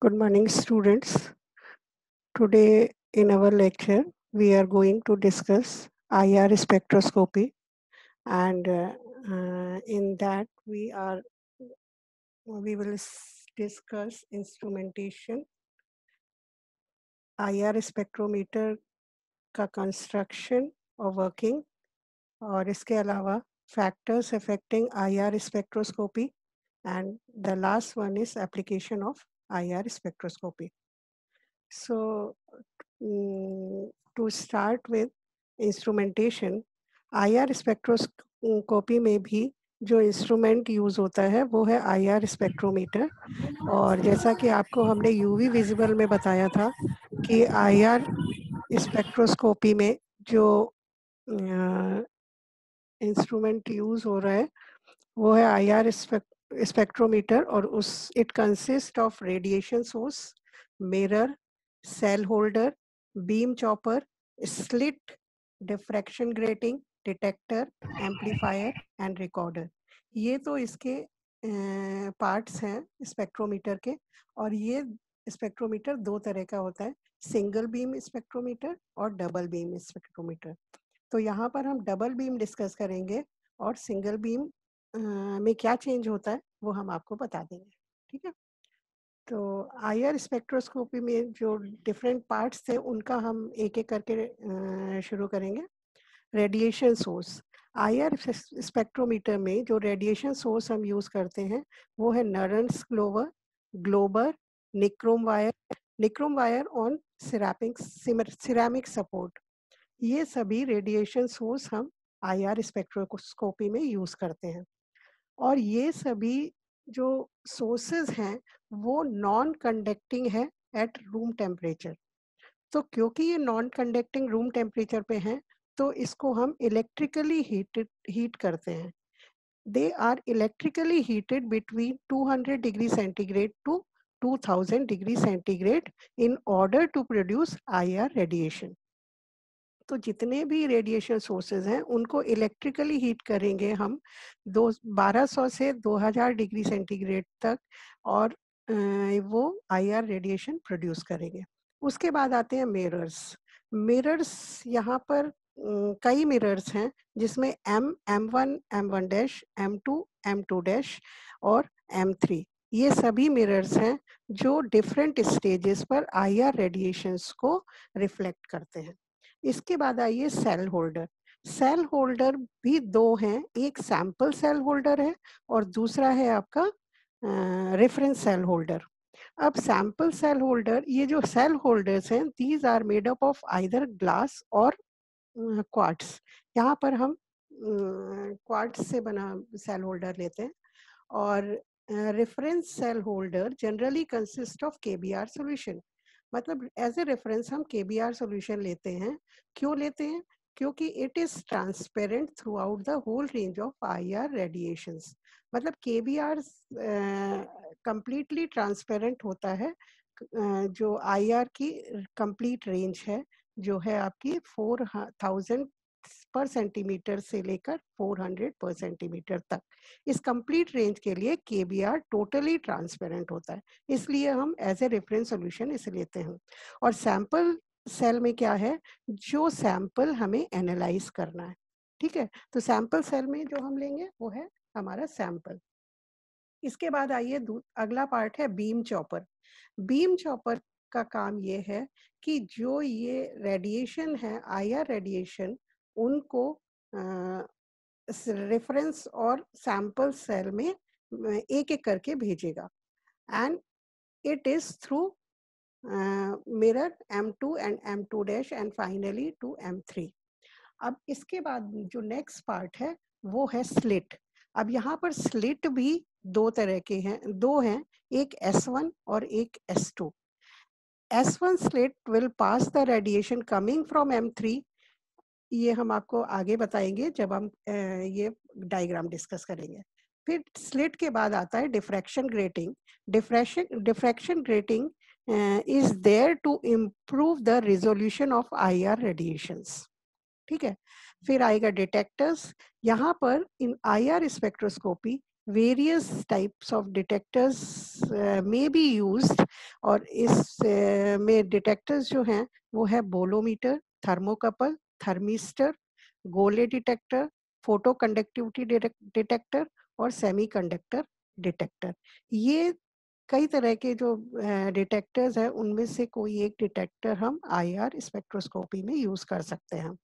Good morning, students. Today in our lecture, we are going to discuss IR spectroscopy, and in that we will discuss instrumentation, IR spectrometer का construction और working, और इसके अलावा factors affecting IR spectroscopy, and the last one is application of IR spectroscopy. So, to start with instrumentation, IR spectroscopy में भी जो instrument use होता है वो है IR स्पेक्ट्रोमीटर। और जैसा कि आपको हमने यूवी विजिबल में बताया था कि IR स्पेक्ट्रोस्कोपी में जो इंस्ट्रूमेंट यूज हो रहा है वो है IR स्पेक्ट्रोमीटर, और उस it consist of radiation source, mirror, cell holder, beam chopper, slit, diffraction grating, detector, amplifier and recorder. ये तो इसके पार्ट्स हैं स्पेक्ट्रोमीटर के। और ये स्पेक्ट्रोमीटर दो तरह का होता है, सिंगल बीम स्पेक्ट्रोमीटर और डबल बीम स्पेक्ट्रोमीटर। तो यहाँ पर हम डबल बीम डिस्कस करेंगे और सिंगल बीम में क्या चेंज होता है वो हम आपको बता देंगे। ठीक है, तो IR स्पेक्ट्रोस्कोपी में जो डिफरेंट पार्ट्स थे उनका हम एक एक करके शुरू करेंगे। रेडिएशन सोर्स, IR स्पेक्ट्रोमीटर में जो रेडिएशन सोर्स हम यूज करते हैं वो है Nernst glower, glower, nichrome wire on ceramic support. ये सभी रेडिएशन सोर्स हम IR स्पेक्ट्रोस्कोपी में यूज करते हैं। और ये सभी जो सोर्सेज हैं वो नॉन कंडक्टिंग है एट रूम टेम्परेचर। तो क्योंकि ये नॉन कंडक्टिंग रूम टेम्परेचर पे हैं तो इसको हम इलेक्ट्रिकली हीट करते हैं। They are electrically heated between 200 degree centigrade to 2000 degree centigrade in order to produce IR radiation. तो जितने भी रेडिएशन सोर्सेज हैं उनको इलेक्ट्रिकली हीट करेंगे हम 1200 से 2000 डिग्री सेंटीग्रेड तक, और वो IR रेडिएशन प्रोड्यूस करेंगे। उसके बाद आते हैं मिरर्स यहाँ पर कई मिरर्स हैं जिसमें M1, M1 dash, M2, M2 dash और M3, ये सभी मिरर्स हैं जो डिफरेंट स्टेजेस पर IR रेडिएशंस को रिफ्लेक्ट करते हैं। इसके बाद आइए सेल होल्डर। सेल होल्डर भी दो हैं, एक सैंपल सेल होल्डर है और दूसरा है आपका रेफरेंस सेल होल्डर। अब सैंपल सेल होल्डर, ये जो सेल होल्डर्स हैं these are made up of either glass और क्वार्ट्स। यहाँ पर हम क्वार्ट्स से बना सेल होल्डर लेते हैं। और reference cell holder generally consist of KBr solution. मतलब एज ए रेफरेंस हम KBr सॉल्यूशन लेते हैं। क्यों लेते हैं? क्योंकि it is transparent throughout the whole range of IR radiations. मतलब KBr कंप्लीटली ट्रांसपेरेंट होता है। जो IR की कंप्लीट रेंज है जो है आपकी 4000 पर सेंटीमीटर से लेकर 400 पर सेंटीमीटर तक, इस कंप्लीट रेंज के लिए KBr टोटली ट्रांसपेरेंट होता है, इसलिए हम एज ए रेफरेंस सॉल्यूशन इसे लेते हैं। और सैंपल सेल में क्या है, जो सैंपल हमें एनालाइज करना है। ठीक है, तो सैंपल सेल में जो हम लेंगे वो है हमारा सैंपल। इसके बाद आइए अगला पार्ट है बीम चॉपर। बीम चॉपर का काम ये है कि जो ये रेडिएशन है IR रेडिएशन, उनको रेफरेंस और सैंपल सेल में एक एक करके भेजेगा, and it is through mirror M2 and M2 dash and finally to M3। अब इसके बाद जो नेक्स्ट पार्ट है वो है स्लिट। अब यहाँ पर स्लिट भी दो तरह के हैं, दो हैं, एक S1 और एक S2। S1 slit will pass the radiation coming from M3। ये हम आपको आगे बताएंगे जब हम ये डायग्राम डिस्कस करेंगे। फिर स्लिट के बाद आता है diffraction grating. Diffraction grating is there to improve the resolution of IR radiations. ठीक है, फिर आएगा डिटेक्टर्स। यहाँ पर in IR spectroscopy various types of detectors may be used, और इस में डिटेक्टर्स जो हैं वो है बोलोमीटर, थर्मोकपल, थर्मिस्टर, गोले डिटेक्टर, फोटो कंडक्टिविटी डिटेक्टर और सेमीकंडक्टर डिटेक्टर। ये कई तरह के जो डिटेक्टर्स हैं उनमें से कोई एक डिटेक्टर हम आईआर स्पेक्ट्रोस्कोपी में यूज कर सकते हैं।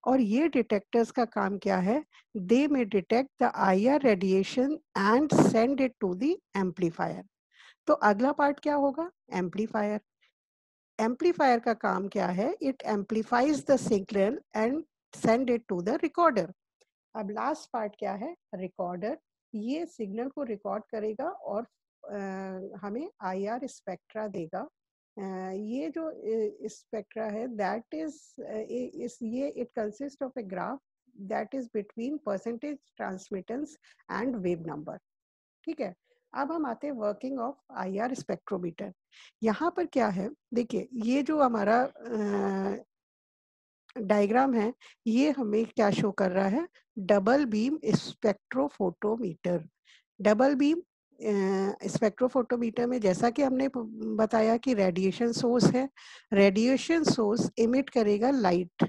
और ये डिटेक्टर्स का काम क्या है? दे में detect the IR radiation and send it to the amplifier. तो अगला पार्ट क्या होगा? एम्पलीफायर। एम्पलीफायर का काम क्या है? It amplifies the signal and send it to the recorder. अब लास्ट पार्ट क्या है? रिकॉर्डर। ये सिग्नल को रिकॉर्ड करेगा और हमें आईआर स्पेक्ट्रा देगा। ये जो स्पेक्ट्रा है दैट इज ये it consist of a graph that is between percentage transmittance and wave number. ठीक है। अब हम आते हैं वर्किंग ऑफ आईआर स्पेक्ट्रोमीटर। यहाँ पर क्या है, देखिए ये जो हमारा डायग्राम है, ये हमें क्या शो कर रहा है? Double beam spectrophotometer. Double beam spectrophotometer में जैसा कि हमने बताया कि रेडिएशन सोर्स है, रेडिएशन सोर्स इमिट करेगा लाइट।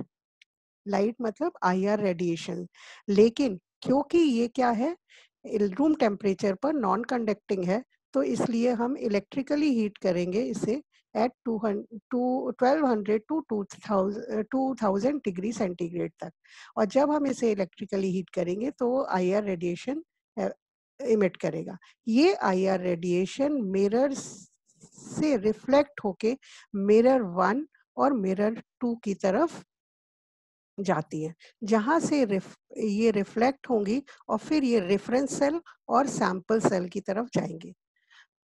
लाइट मतलब आईआर रेडिएशन। लेकिन क्योंकि ये क्या है, रूम टेम्परेचर पर नॉन कंडक्टिंग है, तो इसलिए हम इलेक्ट्रिकली हीट करेंगे इसे एट 1200 टू 2000 डिग्री सेंटीग्रेड तक। और जब हम इसे इलेक्ट्रिकली हीट करेंगे तो आईआर रेडिएशन इमिट करेगा। ये आईआर रेडिएशन मिरर से रिफ्लेक्ट होके मिरर 1 और मिरर 2 की तरफ जाती है, जहां से ये रिफ्लेक्ट होंगी और फिर ये रेफरेंस सेल और सैंपल सेल की तरफ जाएंगे।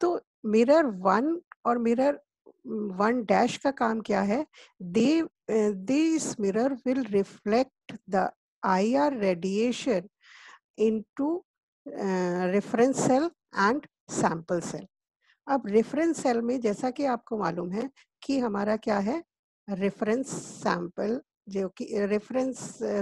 तो मिरर 1 और मिरर 1 डैश का काम क्या है? They this mirror will reflect the IR radiation into reference cell and sample cell. अब रेफरेंस सेल में जैसा कि आपको मालूम है कि हमारा क्या है? रेफरेंस सैंपल, जो कि रेफरेंस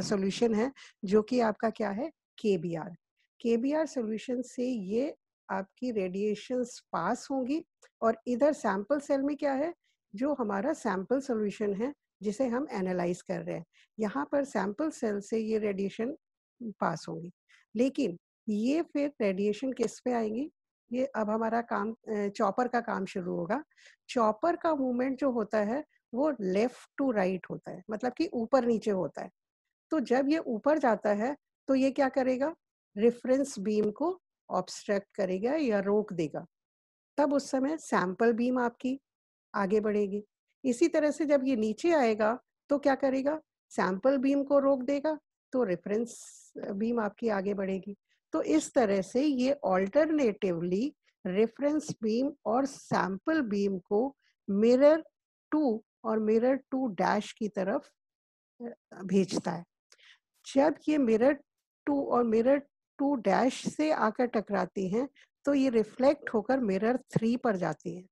सॉल्यूशन है, जो कि आपका क्या है? केबीआर। केबीआर सॉल्यूशन से ये आपकी रेडिएशंस पास होंगी और इधर सैंपल सेल में क्या है? जो हमारा सैंपल सॉल्यूशन है जिसे हम एनालाइज कर रहे हैं, यहाँ पर सैंपल सेल से ये रेडिएशन पास होंगी। लेकिन ये फिर रेडिएशन किस पे आएंगी? ये अब हमारा काम चॉपर का काम शुरू होगा। चॉपर का मूवमेंट जो होता है वो लेफ्ट टू राइट होता है, मतलब कि ऊपर नीचे होता है। तो जब ये ऊपर जाता है तो ये क्या करेगा? रेफरेंस बीम को ऑब्स्ट्रक्ट करेगा या रोक देगा। तब उस समय सैंपल बीम आपकी आगे बढ़ेगी। इसी तरह से जब ये नीचे आएगा तो क्या करेगा? सैंपल बीम को रोक देगा, तो रेफरेंस बीम आपकी आगे बढ़ेगी। तो इस तरह से ये ऑल्टरनेटिवली रेफरेंस बीम और सैंपल बीम को मिरर 2 और मिरर 2 डैश की तरफ भेजता है। जब ये मिरर 2 और मिरर 2 डैश से आकर टकराती हैं तो ये रिफ्लेक्ट होकर मिरर 3 पर जाती है।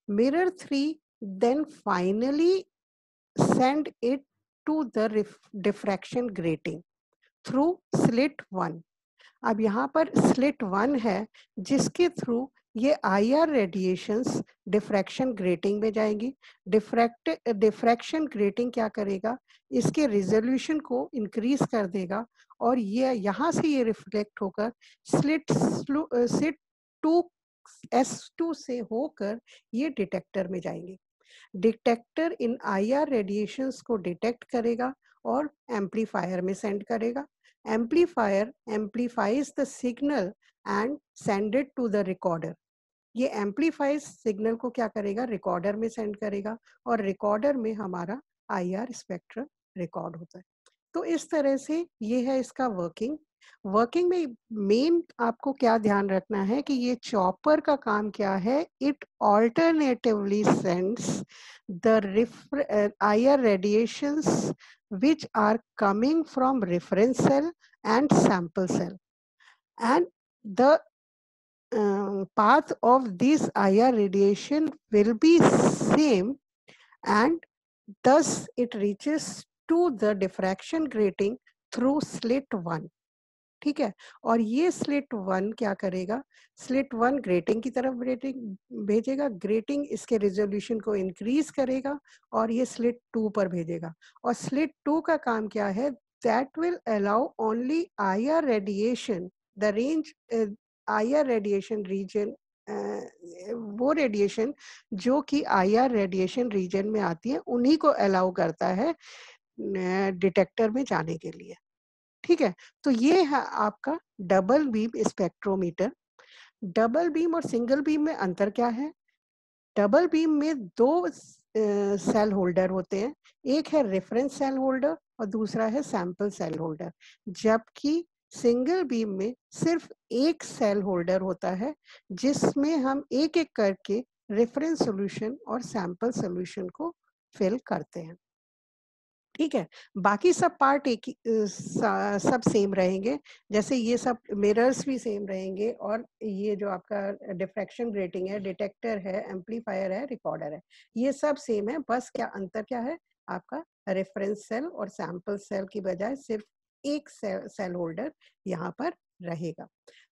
Mirror 3 then finally send it to the diffraction grating through slit 1। अब यहाँ पर स्लिट 1 है जिसके थ्रू ये आईआर रेडिएशंस डिफ्रैक्शन ग्रेटिंग में जाएंगी। डिफ्रैक्शन ग्रेटिंग क्या करेगा? इसके रिजोल्यूशन को इंक्रीज कर देगा और ये यहाँ से ये रिफ्लेक्ट होकर स्लिट 2 S2 से होकर ये डिटेक्टर में जाएंगे। डिटेक्टर इन आईआर रेडिएशंस को डिटेक्ट करेगा और एम्पलीफायर में सेंड करेगा। Amplifier amplifies the signal and send it to the recorder. ये एम्पलीफाइज सिग्नल को क्या करेगा? रिकॉर्डर में सेंड करेगा और रिकॉर्डर में हमारा आईआर स्पेक्ट्रम रिकॉर्ड होता है। तो इस तरह से ये है इसका वर्किंग। वर्किंग में मेन आपको क्या ध्यान रखना है कि ये चॉपर का काम क्या है? It alternatively sends the IR radiations which are coming from reference cell and sample cell, and the path of this IR radiation will be same, and thus it reaches to the diffraction grating through slit 1. ठीक है। और ये slit 1 क्या करेगा, slit 1 grating की तरफ भेजेगा, grating इसके रिजोल्यूशन को इंक्रीज करेगा और ये स्लिट 2 पर भेजेगा। और स्लिट 2 का काम क्या है, that will allow only IR radiation, the range IR radiation region, वो रेडिएशन जो कि IR रेडिएशन रीजन में आती है उन्हीं को अलाउ करता है डिटेक्टर में जाने के लिए। ठीक है, तो ये है आपका double beam spectrometer. Double beam और सिंगल बीम में अंतर क्या है? डबल बीम में दो सेल होल्डर होते हैं, एक है रेफरेंस सेल होल्डर और दूसरा है सैंपल सेल होल्डर, जबकि सिंगल बीम में सिर्फ एक सेल होल्डर होता है जिसमें हम एक एक करके रेफरेंस सॉल्यूशन और सैंपल सॉल्यूशन को फिल करते हैं। ठीक है, बाकी सब पार्ट एक ही सब सेम रहेंगे, जैसे ये सब मिरर्स भी सेम रहेंगे और ये जो आपका डिफ्रैक्शन ग्रेटिंग है, डिटेक्टर है, एम्पलीफायर है, रिकॉर्डर है, ये सब सेम है। बस क्या अंतर क्या है, आपका रेफरेंस सेल और सैंपल सेल की बजाय सिर्फ एक सेल होल्डर यहाँ पर रहेगा।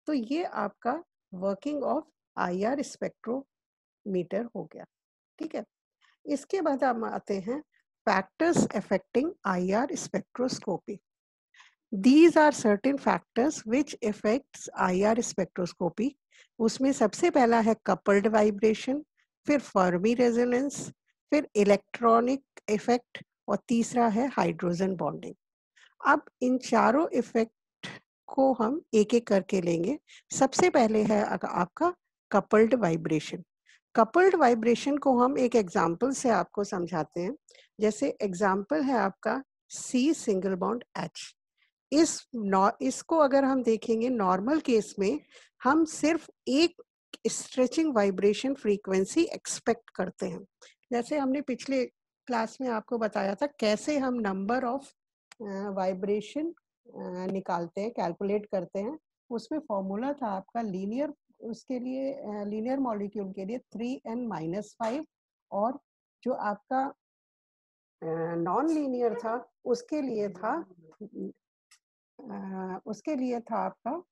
तो ये आपका वर्किंग ऑफ IR स्पेक्ट्रोमीटर हो गया। ठीक है, इसके बाद हम आते हैं factors affecting IR spectroscopy. These are certain factors which affects IR spectroscopy. उसमें सबसे पहला है coupled vibration, फिर Fermi resonance, फिर electronic effect और तीसरा है हाइड्रोजन बॉन्डिंग। अब इन चारों इफेक्ट को हम एक एक करके लेंगे। सबसे पहले है आपका कपल्ड वाइब्रेशन। कपल्ड वाइब्रेशन को हम एक एग्जाम्पल से आपको समझाते हैं। जैसे एग्जाम्पल है आपका C सिंगल बॉन्ड H। इसको अगर हम देखेंगे नॉर्मल केस में हम सिर्फ एक स्ट्रेचिंग वाइब्रेशन फ्रीक्वेंसी एक्सपेक्ट करते हैं। जैसे हमने पिछले क्लास में आपको बताया था कैसे हम नंबर ऑफ वाइब्रेशन निकालते हैं, कैलकुलेट करते हैं। उसमें फॉर्मूला था आपका लीनियर, उसके लिए लीनियर मॉलिक्यूल के लिए 3n-5 और जो आपका नॉन लीनियर था उसके लिए था आपका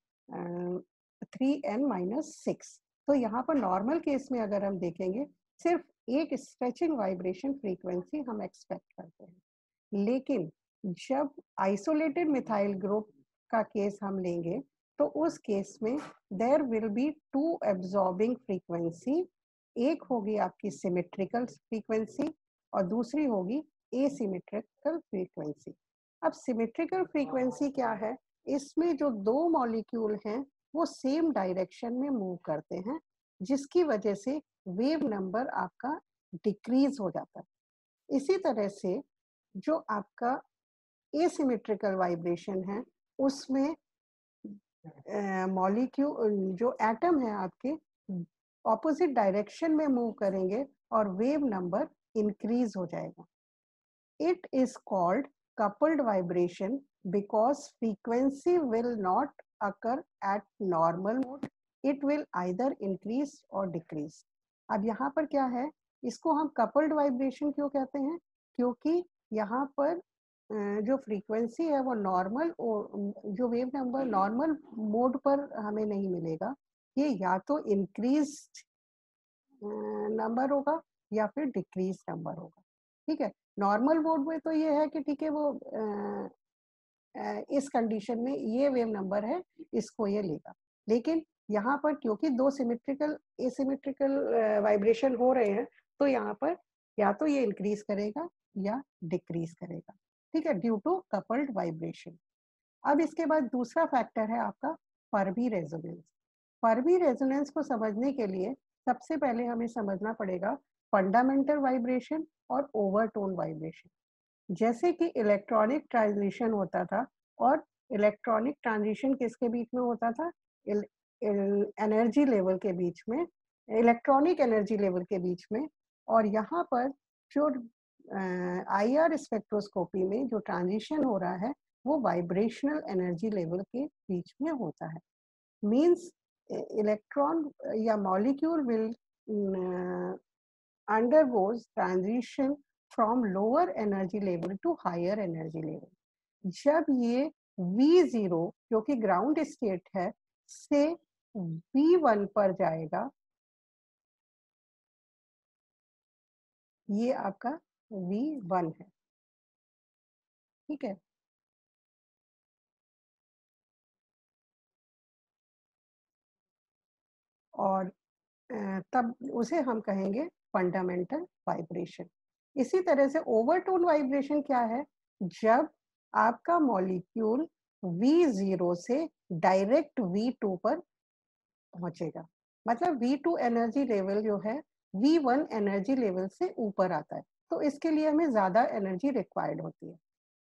3n-6। तो यहाँ पर नॉर्मल केस में अगर हम देखेंगे सिर्फ एक स्ट्रेचिंग वाइब्रेशन फ्रीक्वेंसी हम एक्सपेक्ट करते हैं। लेकिन जब आइसोलेटेड मिथाइल ग्रुप का केस हम लेंगे तो उस केस में there will be two absorbing frequency, एक होगी आपकी सिमेट्रिकल फ्रीक्वेंसी और दूसरी होगी एसिमेट्रिकल फ्रीक्वेंसी। अब सिमेट्रिकल फ्रीक्वेंसी क्या है, इसमें जो दो मॉलिक्यूल हैं वो सेम डायरेक्शन में मूव करते हैं, जिसकी वजह से वेव नंबर आपका डिक्रीज हो जाता है। इसी तरह से जो आपका एसिमेट्रिकल वाइब्रेशन है उसमें मॉलिक्यूल जो एटम है आपके ऑपोजिट डायरेक्शन में मूव करेंगे और वेव नंबर इंक्रीज हो जाएगा। It is called coupled vibration because frequency will not occur at normal mode. It will either increase or decrease. अब यहाँ पर क्या है, इसको हम coupled vibration क्यों कहते हैं, क्योंकि यहाँ पर जो फ्रीक्वेंसी है वो नॉर्मल, जो वेव नंबर नॉर्मल मोड पर हमें नहीं मिलेगा, ये या तो इंक्रीज नंबर होगा या फिर डिक्रीज नंबर होगा। ठीक है, नॉर्मल मोड में तो ये है कि ठीक है वो इस कंडीशन में ये वेव नंबर है, इसको ये लेगा। लेकिन यहाँ पर क्योंकि दो सिमेट्रिकल एसिमेट्रिकल वाइब्रेशन हो रहे हैं तो यहाँ पर या तो ये इंक्रीज करेगा या डिक्रीज करेगा। ठीक है, ड्यू टू कपल्ड वाइब्रेशन। अब इसके बाद दूसरा फैक्टर है आपका फर्मी रेजोनेंस। फर्मी रेजोनेंस को समझने के लिए सबसे पहले हमें समझना पड़ेगा फंडामेंटल वाइब्रेशन और ओवरटोन वाइब्रेशन। जैसे कि इलेक्ट्रॉनिक ट्रांजिशन होता था, और इलेक्ट्रॉनिक ट्रांजिशन किसके बीच में होता था, एनर्जी लेवल के बीच में, इलेक्ट्रॉनिक एनर्जी लेवल के बीच में। और यहाँ पर जो IR स्पेक्ट्रोस्कोपी में जो ट्रांजिशन हो रहा है वो वाइब्रेशनल एनर्जी लेवल के बीच में होता है। मीन्स इलेक्ट्रॉन या molecule will undergoes transition from lower energy level to higher energy level. जब ये V0 जो कि ग्राउंड स्टेट है से V1 पर जाएगा, ये आपका V1 है, ठीक है। और तब उसे हम कहेंगे फंडामेंटल वाइब्रेशन। इसी तरह से ओवरटोन वाइब्रेशन क्या है? जब आपका मॉलिक्यूल V0 से डायरेक्ट V2 पर पहुंचेगा, मतलब V2 एनर्जी लेवल जो है V1 एनर्जी लेवल से ऊपर आता है, तो इसके लिए हमें ज्यादा एनर्जी रिक्वायर्ड होती है।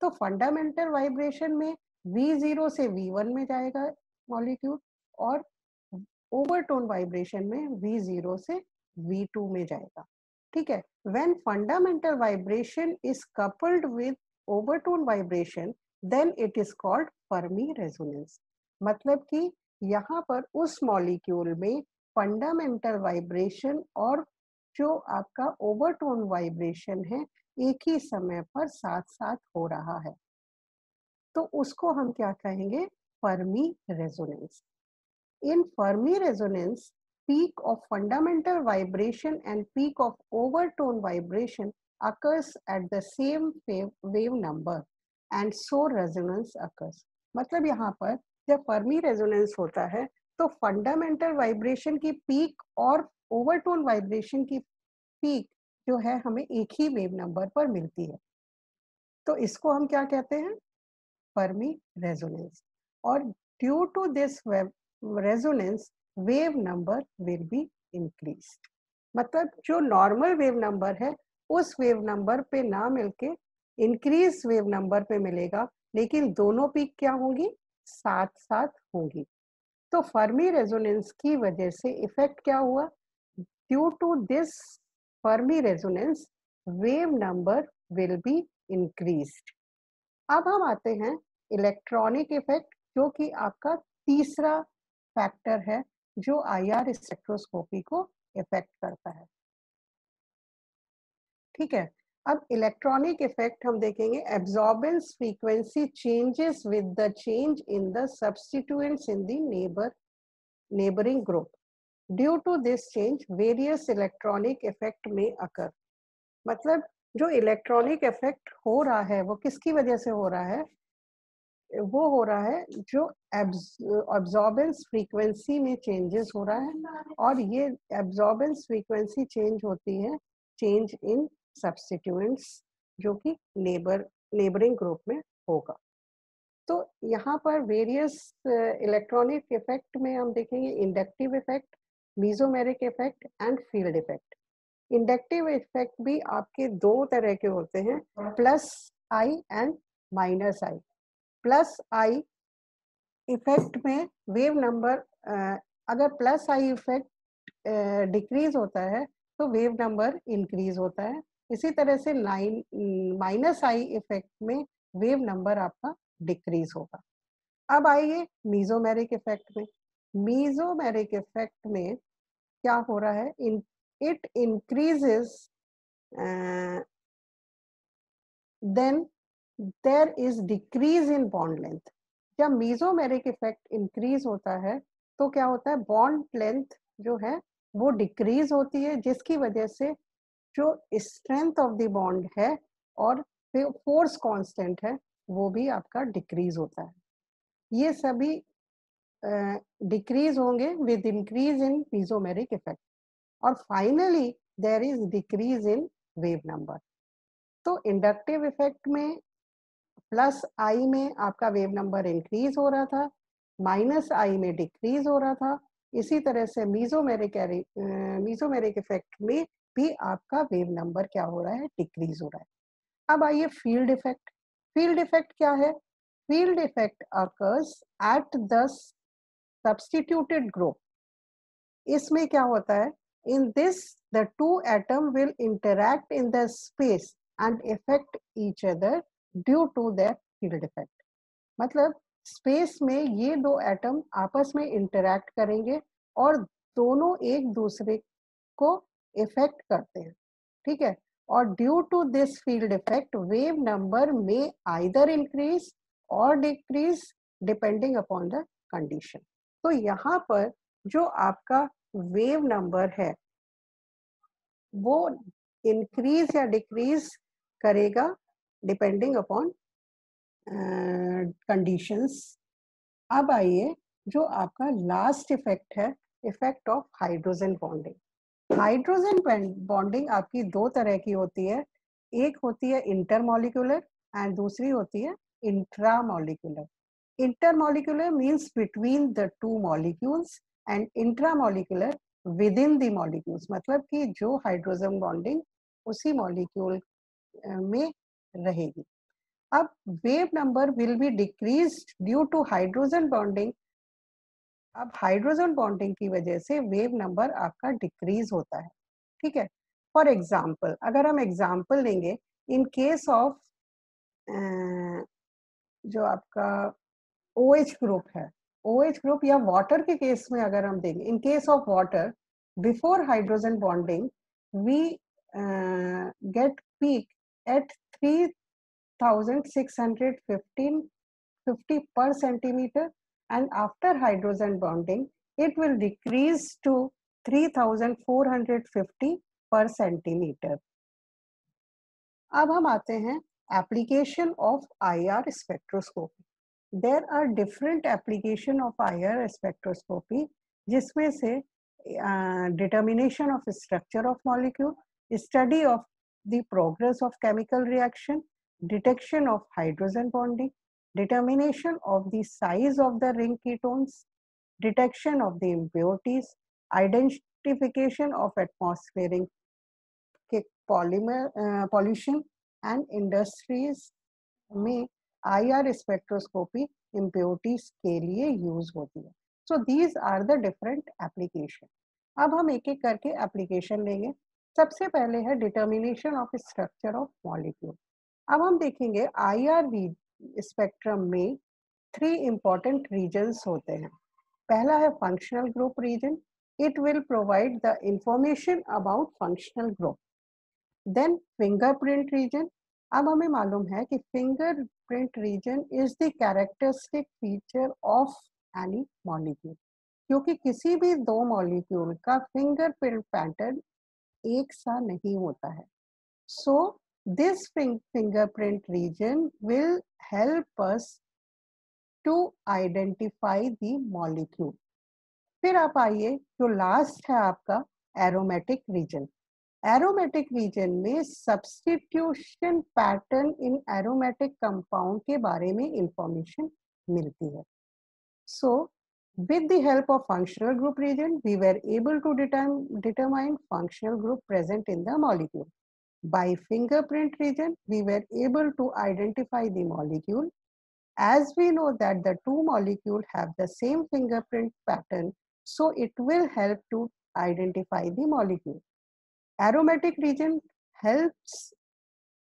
तो फंडामेंटल वाइब्रेशन में V0 से V1 में जाएगा मॉलिक्यूल, और ओवरटोन वाइब्रेशन में V0 से V2 में जाएगा, ठीक है। When fundamental vibration is coupled with overtone vibration, then it is called Fermi resonance. मतलब कि यहाँ पर उस मॉलिक्यूल में फंडामेंटल वाइब्रेशन और जो आपका ओवरटोन वाइब्रेशन है एक ही समय पर साथ साथ हो रहा है, तो उसको हम क्या कहेंगे? Fermi resonance. In Fermi resonance, peak of fundamental vibration and peak of overtone vibration occurs at the same wave number and so resonance occurs. मतलब यहाँ पर जब फर्मी रेजोनेंस होता है तो फंडामेंटल वाइब्रेशन की पीक और ओवरटोन वाइब्रेशन की पीक जो है हमें एक ही वेव नंबर पर मिलती है, तो इसको हम क्या कहते हैं? Fermi resonance. और due to this resonance wave number will be increased. मतलब जो नॉर्मल वेव नंबर है उस वेव नंबर पे ना मिलके इंक्रीज वेव नंबर पे मिलेगा, लेकिन दोनों पीक क्या होंगी? साथ साथ होंगी। तो फर्मी रेजोनेंस की वजह से इफेक्ट क्या हुआ? Due to this Fermi resonance wave number will be increased. अब हम आते हैं इलेक्ट्रॉनिक इफेक्ट, जो कि आपका तीसरा फैक्टर है जो आईआर स्पेक्ट्रोस्कोपी को इफेक्ट करता है, ठीक है। अब इलेक्ट्रॉनिक इफेक्ट हम देखेंगे। Absorbance frequency changes with the change in the substituents in the neighboring group. Due to this change, various electronic effect may occur. मतलब जो इलेक्ट्रॉनिक इफेक्ट हो रहा है वो किसकी वजह से हो रहा है? वो हो रहा है जो एब्जॉर्बेंस फ्रीक्वेंसी में चेंजेस हो रहा है, और ये एब्जॉर्बेंस फ्रीक्वेंसी चेंज होती है चेंज इन सब्स्टिट्यूएंट्स जो कि नेबरिंग ग्रुप में होगा। तो यहाँ पर वेरियस इलेक्ट्रॉनिक इफेक्ट में हम देखेंगे inductive effect, mesomeric effect and field effect. Inductive effect भी आपके दो तरह के होते हैं, plus I and minus I. Plus I effect में वेव नंबर, अगर प्लस आई इफेक्ट डिक्रीज होता है तो वेव नंबर इंक्रीज होता है। इसी तरह से माइनस आई इफेक्ट में वेव नंबर आपका डिक्रीज होगा। अब आइए मीजोमेरिक इफेक्ट में। मीजोमेरिक इफेक्ट में क्या हो रहा है? It increases, then there is decrease in bond length. जब मीजोमेरिक इफेक्ट इंक्रीज होता है तो क्या होता है? बॉन्ड लेंथ जो है वो डिक्रीज होती है, जिसकी वजह से जो स्ट्रेंथ ऑफ द बॉन्ड है और फोर्स कांस्टेंट है वो भी आपका डिक्रीज होता है। ये सभी डिक्रीज होंगे with increase in mesomeric effect, और finally there is decrease in wave number. तो इंडक्टिव इफेक्ट में प्लस आई में आपका वेव नंबर इंक्रीज हो रहा था, माइनस आई में डिक्रीज हो रहा था। इसी तरह से मीजोमेरिक इफेक्ट में भी आपका वेव नंबर क्या हो रहा है? डिक्रीज हो रहा है। अब आइए फील्ड इफेक्ट। फील्ड इफेक्ट क्या है? Field effect occurs at the substituted group. इसमें क्या होता है? In this the two atom will interact in the space and effect each other due to that field effect. मतलब स्पेस में ये दो एटम आपस में इंटरैक्ट करेंगे और दोनों एक दूसरे को इफेक्ट करते हैं, ठीक है। और due to this field effect wave number में either increase or decrease depending upon the condition. तो यहाँ पर जो आपका वेव नंबर है वो इंक्रीज या डिक्रीज करेगा डिपेंडिंग अपॉन कंडीशंस। अब आइए जो आपका लास्ट इफेक्ट है, effect of hydrogen bonding. Hydrogen bonding आपकी दो तरह की होती है, एक होती है इंटरमॉलिक्यूलर एंड दूसरी होती है intramolecular. Intermolecular means between the two molecules and intramolecular with in the molecules, मतलब कि जो हाइड्रोजन बॉन्डिंग उसी मॉलिक्यूल में रहेगी। अब wave number will be decreased due to hydrogen bonding. अब हाइड्रोजन बॉन्डिंग की वजह से वेव नंबर आपका डिक्रीज होता है, ठीक है। फॉर एग्जाम्पल, अगर हम एग्जाम्पल लेंगे, इन केस ऑफ जो आपका OH ग्रुप है, OH ग्रुप या वाटर के केस में अगर हम देंगे, in case of water before hydrogen bonding we get peak at 3650 per centimeter, and after hydrogen bonding it will decrease to 3450 per centimeter. अब हम आते हैं application of IR spectroscopy. There are different application of IR spectroscopy, जिसमें से determination of structure of molecule, study of the progress of chemical reaction, detection of hydrogen bonding, determination of the size of the ring ketones, detection of the impurities, identification of atmospheric pollution, and industries में IR spectroscopy impurities के लिए use होती है। So these are the different application. अब हम एक एक करके एप्लीकेशन लेंगे। सबसे पहले है determination of structure of molecule. अब हम देखेंगे IR स्पेक्ट्रम में 3 इंपॉर्टेंट रीजन्स होते हैं। पहला है functional group region, it will provide the information about functional group. Then fingerprint region. अब हमें मालूम है कि fingerprint region is the characteristic feature of any molecule, क्योंकि किसी भी दो मॉलिक्यूल का फिंगरप्रिंट पैटर्न एक सा नहीं होता है। So this fingerprint region will help us to identify the molecule. फिर आप आइए, जो लास्ट है आपका एरोमेटिक रीजन। एरोमेटिक रीजन में substitution pattern in aromatic compound के बारे में इंफॉर्मेशन मिलती है। सो with the help of functional group region we were able to determine functional group present in the molecule. By fingerprint region we were able to identify the molecule. As we know that the two molecules have the same fingerprint pattern, so it will help to identify the molecule. Aromatic region helps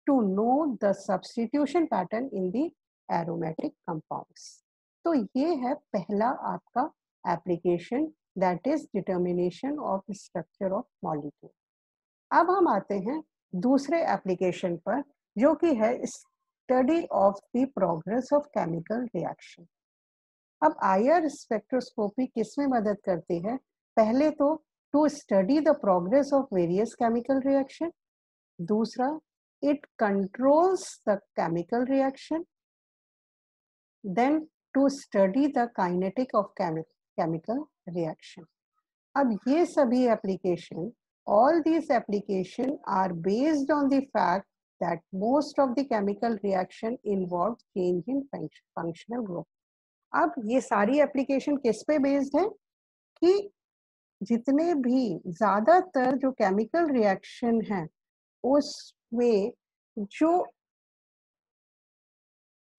to know the substitution pattern in the aromatic compounds. तो ये है पहला आपका application, that is determination of structure of molecule. अब हम आते हैं दूसरे एप्लीकेशन पर, जो कि है study of the progress of chemical reaction. अब IR स्पेक्ट्रोस्कोपी किस में मदद करती है? पहले तो to study the progress of various chemical reaction, दूसरा it controls the chemical reaction, then to study the kinetic of chemical reaction. अब ये सभी application, all these application are based on the fact that most of the chemical reaction involves change in functional group. अब ये सारी application किस पे based है कि जितने भी ज़्यादातर जो chemical reaction है उसमें जो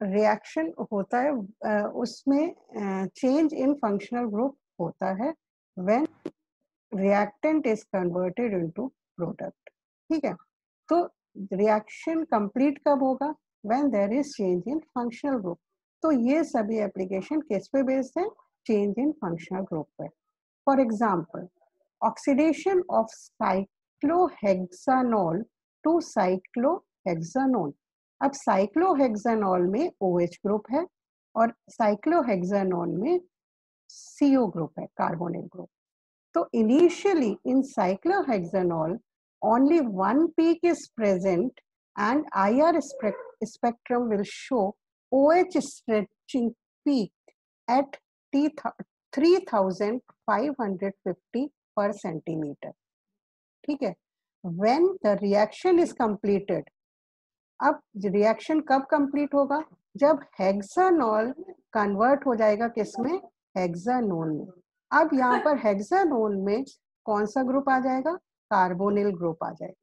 रिएक्शन होता है उसमें चेंज इन फंक्शनल ग्रुप होता है when reactant is converted into product. ठीक है, तो रिएक्शन कंप्लीट कब होगा? When there is change in functional group. तो ये सभी एप्लीकेशन किस पे बेस्ड है? चेंज इन फंक्शनल ग्रुप पे। For example, oxidation of cyclohexanol to cyclohexanone. अब साइक्लोहेक्सानॉल में OH ग्रुप है और साइक्लोहेक्सानॉल में CO ग्रुप है, carbonyl group. So initially in cyclohexanol, only one peak is present and IR spectrum will show OH stretching peak at 3550 per centimeter. ठीक है. When the reaction is completed, अब reaction कब complete होगा? जब हेक्सानॉल convert हो जाएगा किसमें? हेक्सानोन में. अब यहाँ पर हेक्सानोन में कौन सा ग्रुप आ जाएगा? कार्बोनिल ग्रुप आ जाएगा.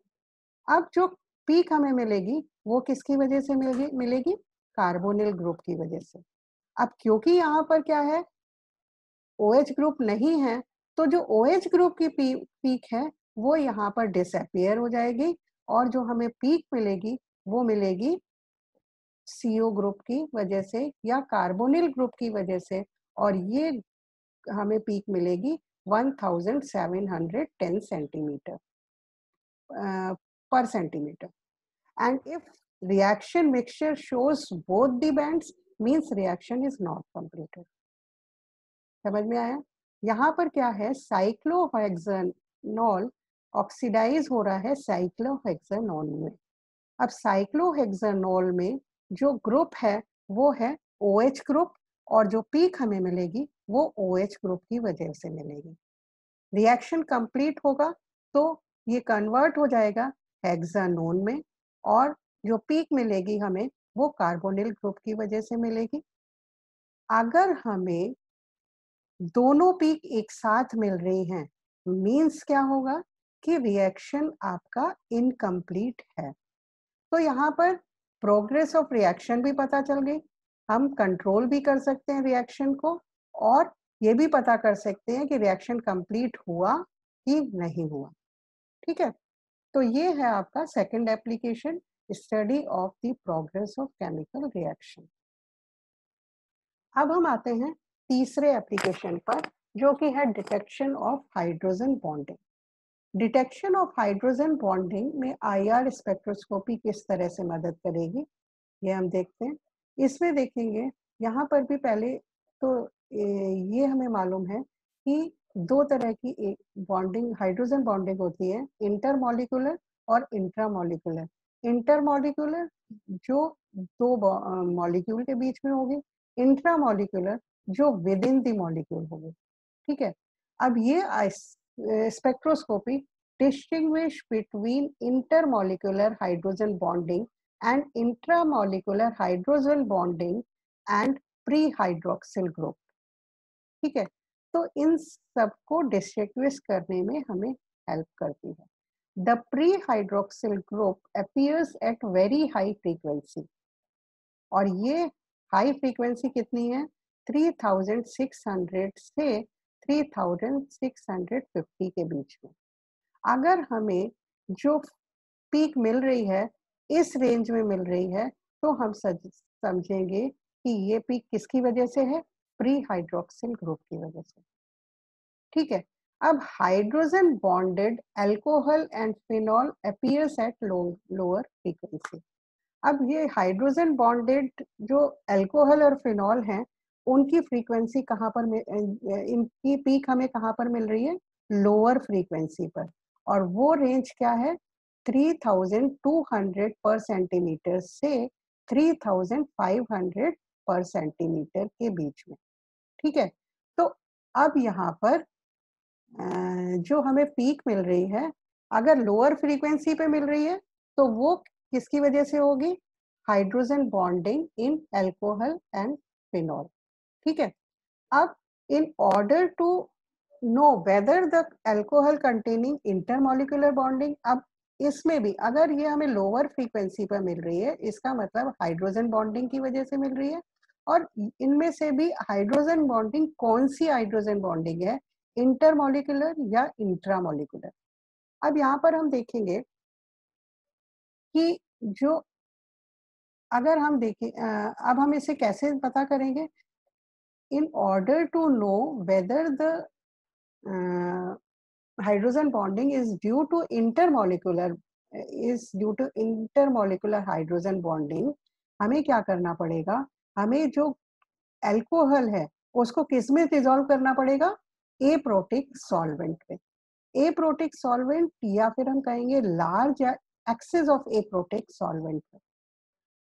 अब जो पीक हमें मिलेगी वो किसकी वजह से मिलेगी? कार्बोनिल ग्रुप की वजह से. अब क्योंकि यहाँ पर क्या है, OH ग्रुप नहीं है, तो जो OH ग्रुप की पीक है वो यहाँ पर डिसअपियर हो जाएगी और जो हमें पीक मिलेगी वो मिलेगी CO ग्रुप की वजह से या कार्बोनिल ग्रुप की वजह से, और ये हमें पीक मिलेगी 1710 centimetre per centimeter. And if reaction mixture shows both the bands, means reaction is not completed. समझ में आया? यहाँ पर क्या है, साइक्लोहेक्सानॉल ऑक्सीडाइज हो रहा है साइक्लोहेक्सानॉल में. अब साइक्लोहेक्सानॉल में जो ग्रुप है वो है OH ग्रुप और जो पीक हमें मिलेगी वो OH ग्रुप की वजह से मिलेगी. रिएक्शन कंप्लीट होगा तो ये कन्वर्ट हो जाएगा हेक्सानोन में और जो पीक मिलेगी हमें वो कार्बोनिल ग्रुप की वजह से मिलेगी. अगर हमें दोनों पीक एक साथ मिल रही हैं, मीन्स क्या होगा कि रिएक्शन आपका इनकम्प्लीट है. तो यहाँ पर प्रोग्रेस ऑफ रिएक्शन भी पता चल गई. हम कंट्रोल भी कर सकते हैं रिएक्शन को और ये भी पता कर सकते हैं कि रिएक्शन कंप्लीट हुआ कि नहीं हुआ. ठीक है. तो ये है आपका second application, study of the progress of chemical reaction. अब हम आते हैं तीसरे एप्लीकेशन पर, जो कि है detection of hydrogen bonding. Detection of hydrogen bonding में IR स्पेक्ट्रोस्कोपी किस तरह से मदद करेगी ये हम देखते हैं. इसमें देखेंगे यहाँ पर भी पहले तो ये हमें मालूम है कि दो तरह की बॉन्डिंग, हाइड्रोजन बॉन्डिंग होती है, इंटरमॉलिक्यूलर और इंट्रामॉलिक्यूलर. इंटरमॉलिक्यूलर जो दो मॉलिक्यूल के बीच में होगी, इंट्रामॉलिक्यूलर जो विद इन द मॉलिक्यूल होगी. ठीक है. अब ये spectroscopy distinguish between intermolecular hydrogen bonding and intramolecular hydrogen bonding and pre-hydroxyl group. ठीक है. तो इन सबको डिस्टिंग्विश करने में हमें हेल्प करती है. The pre-hydroxyl group appears at very high frequency. और ये हाई फ्रीक्वेंसी कितनी है? 3600 से 3650 के बीच में. अगर हमें जो पीक मिल रही है इस रेंज में मिल रही है तो हम समझेंगे कि ये पीक किसकी वजह से है? प्री हाइड्रोक्सिल ग्रुप की वजह से. ठीक है. अब hydrogen bonded alcohol and phenol appears at lower frequency. अब ये हाइड्रोजन बॉन्डेड जो अल्कोहल और फिनॉल हैं उनकी फ्रीक्वेंसी कहाँ पर, इनकी पीक हमें कहाँ पर मिल रही है? लोअर फ्रीक्वेंसी पर. और वो रेंज क्या है? 3200 पर सेंटीमीटर से 3500 पर सेंटीमीटर के बीच में. ठीक है. तो अब यहाँ पर जो हमें पीक मिल रही है, अगर लोअर फ्रीक्वेंसी पे मिल रही है तो वो किसकी वजह से होगी? Hydrogen bonding in alcohol and phenol. ठीक है. अब in order to know whether the alcohol containing intermolecular bonding, अब इसमें भी अगर ये हमें लोअर फ्रीक्वेंसी पर मिल रही है इसका मतलब हाइड्रोजन बॉन्डिंग की वजह से मिल रही है. और इनमें से भी हाइड्रोजन बॉन्डिंग कौन सी हाइड्रोजन बॉन्डिंग है? इंटरमॉलिक्यूलर या इंट्रामॉलिक्यूलर. अब यहाँ पर हम देखेंगे कि जो अगर हम देखें अब हम इसे कैसे पता करेंगे? In order to know whether the hydrogen bonding is due to intermolecular is due to intermolecular hydrogen bonding, हमें क्या करना पड़ेगा, हमें जो अल्कोहल है उसको किस में डिसॉल्व करना पड़ेगा, एप्रोटिक सॉल्वेंट में। एप्रोटिक सॉल्वेंट या फिर हम कहेंगे large access of aprotic solvent.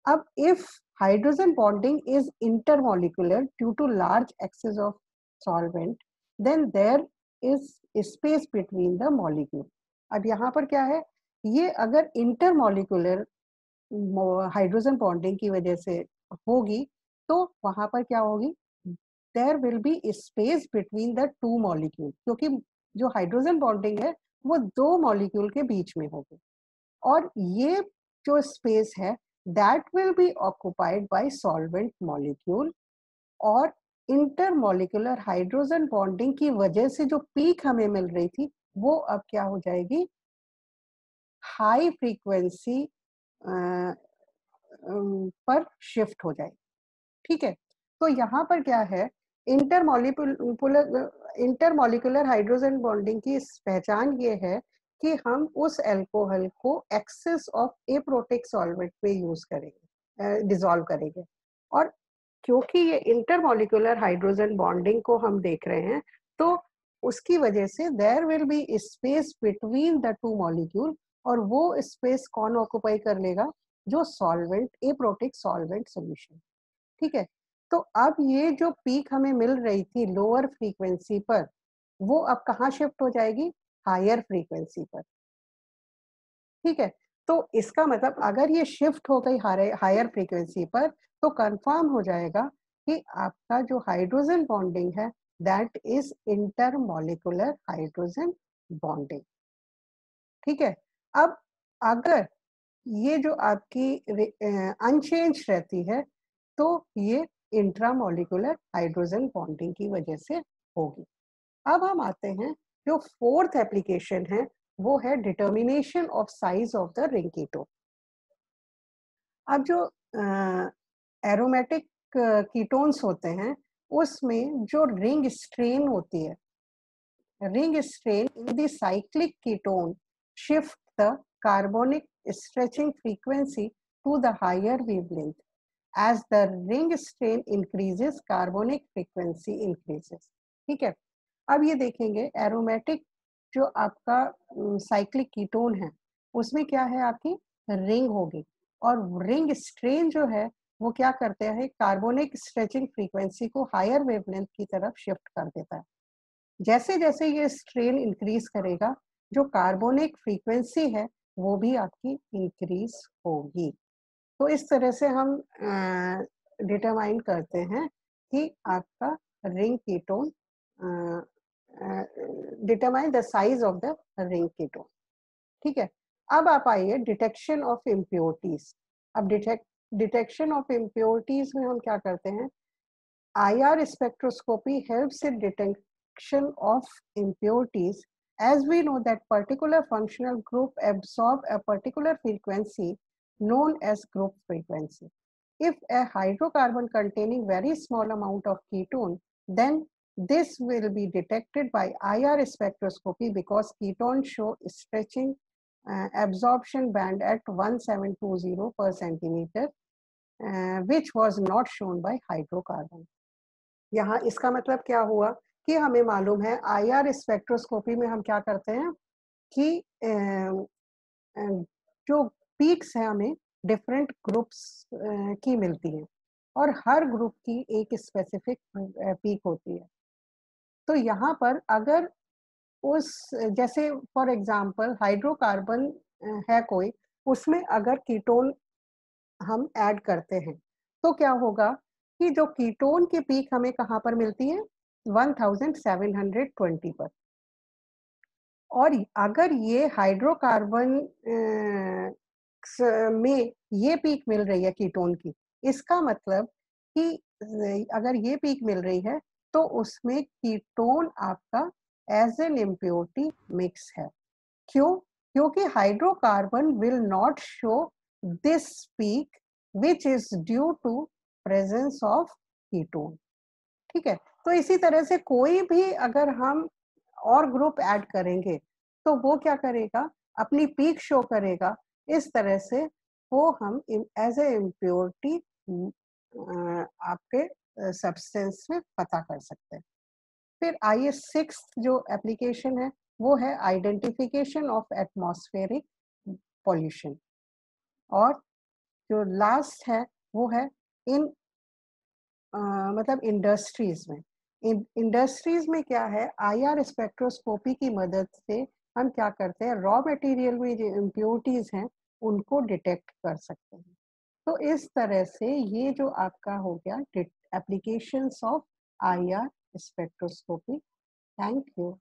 अब if hydrogen bonding is intermolecular due to large excess of solvent, then there is space between the molecule. अब यहाँ पर क्या है, ये अगर इंटरमोलिकुलर हाइड्रोजन बॉन्डिंग की वजह से होगी तो वहां पर क्या होगी, there will be space between the two molecule, क्योंकि जो हाइड्रोजन बॉन्डिंग है वो दो मॉलिक्यूल के बीच में होगी, और ये जो स्पेस है that will be occupied by solvent molecule, और इंटरमोलिकुलर हाइड्रोजन बॉन्डिंग की वजह से जो पीक हमें मिल रही थी वो अब क्या हो जाएगी, हाई फ्रीक्वेंसी पर शिफ्ट हो जाएगी। ठीक है, तो यहाँ पर क्या है, इंटरमोलिकुलर हाइड्रोजन बॉन्डिंग की पहचान ये है कि हम उस अल्कोहल को एक्सेस ऑफ एप्रोटिक सॉल्वेंट में यूज करेंगे, डिसॉल्व करेंगे। और क्योंकि ये इंटरमोलिकुलर हाइड्रोजन बॉन्डिंग को हम देख रहे हैं तो उसकी वजह से there will be space between the two molecule, और वो स्पेस कौन ऑक्युपाई कर लेगा, जो सॉल्वेंट, एप्रोटिक सॉल्वेंट सॉल्यूशन। ठीक है, तो अब ये जो पीक हमें मिल रही थी लोअर फ्रीक्वेंसी पर, वो अब कहाँ शिफ्ट हो जाएगी, हायर फ्रीक्वेंसी पर। ठीक है, तो इसका मतलब अगर ये शिफ्ट हो गई हायर फ्रीक्वेंसी पर तो कंफर्म हो जाएगा कि आपका जो हाइड्रोजन बॉन्डिंग है that is intermolecular hydrogen bonding. ठीक है, अब अगर ये जो आपकी अनचेंज रहती है तो ये इंट्रामोलिकुलर हाइड्रोजन बॉन्डिंग की वजह से होगी। अब हम आते हैं, जो फोर्थ एप्लीकेशन है वो है determination of size of the ring ketone. अब जो एरोमेटिक कीटोन्स होते हैं उसमें जो रिंग स्ट्रेन होती है, ring strain in the cyclic ketone shift the carbonic stretching frequency to the higher wavelength. As the ring strain increases, carbonic frequency increases. ठीक है, अब ये देखेंगे एरोमेटिक जो आपका साइक्लिक कीटोन है उसमें क्या है, आपकी रिंग होगी, और रिंग स्ट्रेन जो है वो क्या करते हैं, कार्बोनिक स्ट्रेचिंग फ्रीक्वेंसी को हायर वेवलेंथ की तरफ शिफ्ट कर देता है। जैसे जैसे ये स्ट्रेन इंक्रीज करेगा, जो कार्बोनिक फ्रीक्वेंसी है वो भी आपकी इंक्रीज होगी। तो इस तरह से हम डिटरमाइन करते हैं कि आपका ring ketone, determine the size of the ring ketone. ठीक है, अब आप आइए डिटेक्शन ऑफ इम्प्योरिटीज। अब डिटेक्शन ऑफ इम्प्योरिटीज में हम क्या करते हैं, IR spectroscopy helps in detection of impurities, as we know that particular functional group absorb a particular frequency known as group frequency. If a hydrocarbon containing very small amount of ketone, then this will be detected by IR spectroscopy because ketones show stretching absorption band at 1720 per centimeter, which was not shown by hydrocarbon. यहाँ इसका मतलब क्या हुआ कि हमें मालूम है IR spectroscopy में हम क्या करते हैं कि जो पीक्स हैं हमें डिफरेंट ग्रुप्स की मिलती हैं, और हर ग्रुप की एक स्पेसिफिक पीक होती है। तो यहाँ पर अगर उस, जैसे फॉर एग्जांपल हाइड्रोकार्बन है कोई, उसमें अगर कीटोन हम ऐड करते हैं तो क्या होगा कि जो कीटोन की पीक हमें कहाँ पर मिलती है, 1720 पर, और अगर ये हाइड्रोकार्बन में ये पीक मिल रही है कीटोन की, इसका मतलब कि अगर ये पीक मिल रही है तो उसमें कीटोन आपका एज एन इम्प्योरिटी मिक्स है। क्यों? क्योंकि hydrocarbon will not show this peak which is due to presence of ketone। ठीक है, तो इसी तरह से कोई भी अगर हम और ग्रुप ऐड करेंगे तो वो क्या करेगा, अपनी पीक शो करेगा, इस तरह से वो हम एज ए इम्प्योरिटी आपके सब्सटेंस में पता कर सकते हैं। फिर आइए 6th जो एप्लीकेशन है वो है आइडेंटिफिकेशन ऑफ एटमॉस्फेरिक पॉल्यूशन, और जो लास्ट है वो है इन मतलब इंडस्ट्रीज में। इंडस्ट्रीज में क्या है, आईआर स्पेक्ट्रोस्कोपी की मदद से हम क्या करते हैं, रॉ मटेरियल में जो इम्प्योरिटीज हैं उनको डिटेक्ट कर सकते हैं। तो इस तरह से ये जो आपका हो गया applications of IR spectroscopy. Thank you.